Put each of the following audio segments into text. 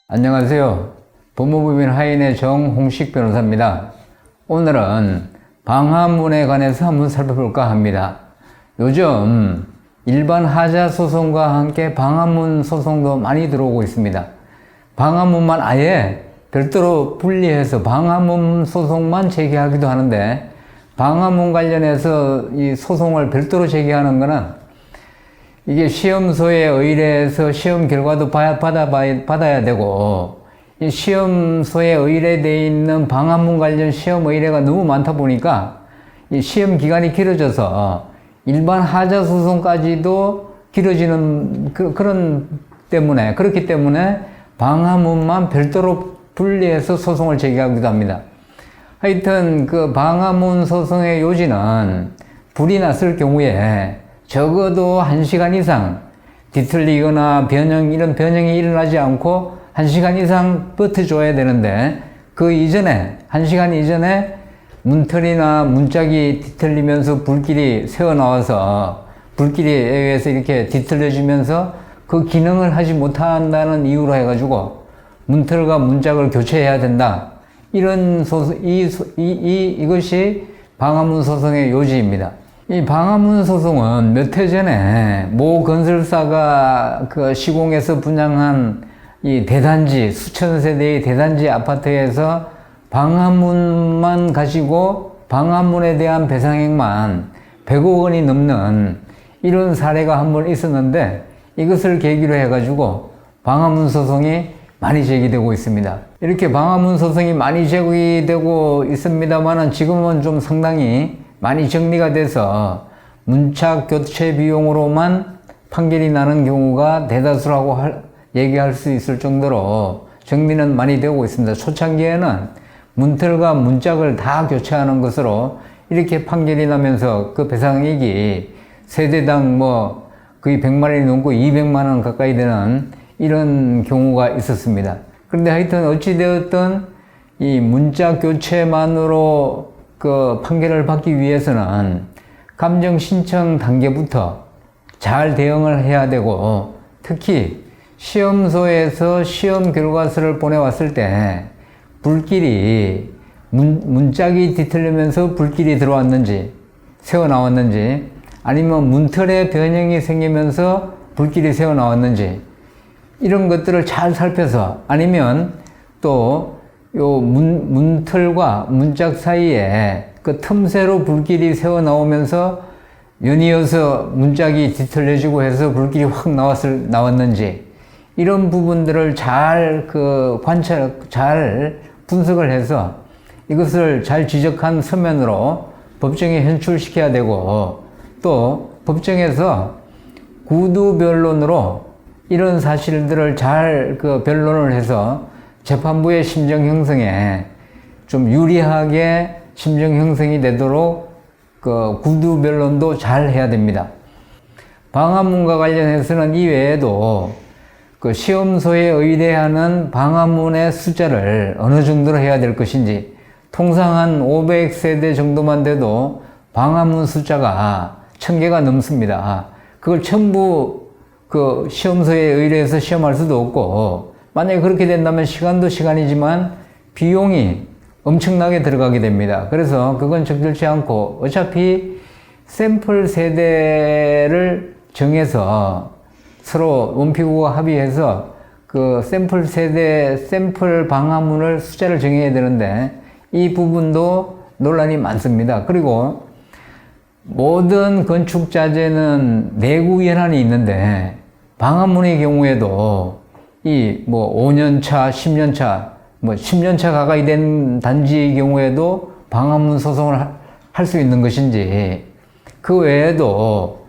안녕하세요. 법무법인 하인의 정홍식 변호사입니다. 오늘은 방화문에 관해서 한번 살펴볼까 합니다. 요즘 일반 하자 소송과 함께 방화문 소송도 많이 들어오고 있습니다. 방화문만 아예 별도로 분리해서 방화문 소송만 제기하기도 하는데, 방화문 관련해서 이 소송을 별도로 제기하는 거는 이게 시험소에 의뢰해서 시험 결과도 받아야 되고, 이 시험소에 의뢰되어 있는 방화문 관련 시험 의뢰가 너무 많다 보니까 이 시험 기간이 길어져서 일반 하자 소송까지도 길어지는 그렇기 때문에 방화문만 별도로 분리해서 소송을 제기하기도 합니다. 하여튼 그 방화문 소송의 요지는 불이 났을 경우에 적어도 1시간 이상 뒤틀리거나 이런 변형이 일어나지 않고 1시간 이상 버텨줘야 되는데, 그 이전에, 1시간 이전에 문틀이나 문짝이 뒤틀리면서 불길이 새어나와서 불길에 의해서 이렇게 뒤틀려지면서 그 기능을 하지 못한다는 이유로 해가지고 문틀과 문짝을 교체해야 된다. 이런 이것이 방화문 소송의 요지입니다. 이 방화문 소송은 몇 해 전에 모 건설사가 그 시공해서 분양한 이 대단지, 수천 세대의 대단지 아파트에서 방화문만 가지고 방화문에 대한 배상액만 100억 원이 넘는 이런 사례가 한 번 있었는데, 이것을 계기로 해가지고 방화문 소송이 많이 제기되고 있습니다. 이렇게 방화문 소송이 많이 제기되고 있습니다만은 지금은 좀 상당히 많이 정리가 돼서 문짝 교체 비용으로만 판결이 나는 경우가 대다수라고 얘기할 수 있을 정도로 정리는 많이 되고 있습니다. 초창기에는 문틀과 문짝을 다 교체하는 것으로 이렇게 판결이 나면서 그 배상액이 세대당 거의 100만 원이 넘고 200만 원 가까이 되는 이런 경우가 있었습니다. 그런데 하여튼 어찌되었든 이 문짝 교체만으로 그 판결을 받기 위해서는 감정 신청 단계부터 잘 대응을 해야 되고, 특히 시험소에서 시험 결과서를 보내왔을 때 불길이 문짝이 뒤틀리면서 불길이 들어왔는지 새어나왔는지, 아니면 문틀에 변형이 생기면서 불길이 새어나왔는지, 이런 것들을 잘 살펴서, 아니면 또 요 문틀과 문짝 사이에 그 틈새로 불길이 새어나오면서 연이어서 문짝이 뒤틀려지고 해서 불길이 확 나왔는지, 이런 부분들을 잘 잘 분석을 해서 이것을 잘 지적한 서면으로 법정에 현출시켜야 되고, 또 법정에서 구두 변론으로 이런 사실들을 잘 변론을 해서 재판부의 심정 형성에 좀 유리하게 심정 형성이 되도록 구두 변론도 잘 해야 됩니다. 방화문과 관련해서는 이외에도 시험소에 의뢰하는 방화문의 숫자를 어느 정도로 해야 될 것인지, 통상 한 500세대 정도만 돼도 방화문 숫자가 1000개가 넘습니다. 그걸 전부 시험소에 의뢰해서 시험할 수도 없고, 만약에 그렇게 된다면 시간도 시간이지만 비용이 엄청나게 들어가게 됩니다. 그래서 그건 적절치 않고, 어차피 샘플 세대를 정해서 서로 원피구가 합의해서 그 샘플 방화문을 숫자를 정해야 되는데, 이 부분도 논란이 많습니다. 그리고 모든 건축자재는 내구 연한이 있는데, 방화문의 경우에도 5년차, 10년차, 10년차 가까이 된 단지의 경우에도 방화문 소송을 할 수 있는 것인지, 그 외에도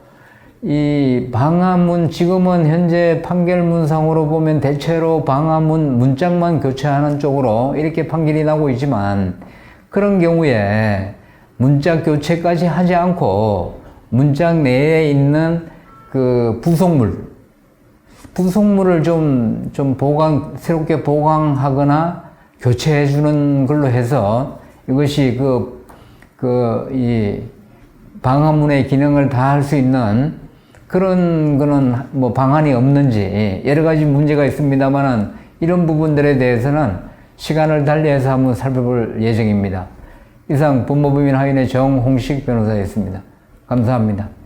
이 방화문, 지금은 현재 판결문상으로 보면 대체로 방화문 문짝만 교체하는 쪽으로 이렇게 판결이 나고 있지만, 그런 경우에 문짝 교체까지 하지 않고 문짝 내에 있는 부속물을 좀 새롭게 보강하거나 교체해주는 걸로 해서 이것이 이 방화문의 기능을 다 할 수 있는 그런 거는 뭐 방안이 없는지, 여러 가지 문제가 있습니다만은 이런 부분들에 대해서는 시간을 달리해서 한번 살펴볼 예정입니다. 이상 법무법인 하인의 정홍식 변호사였습니다. 감사합니다.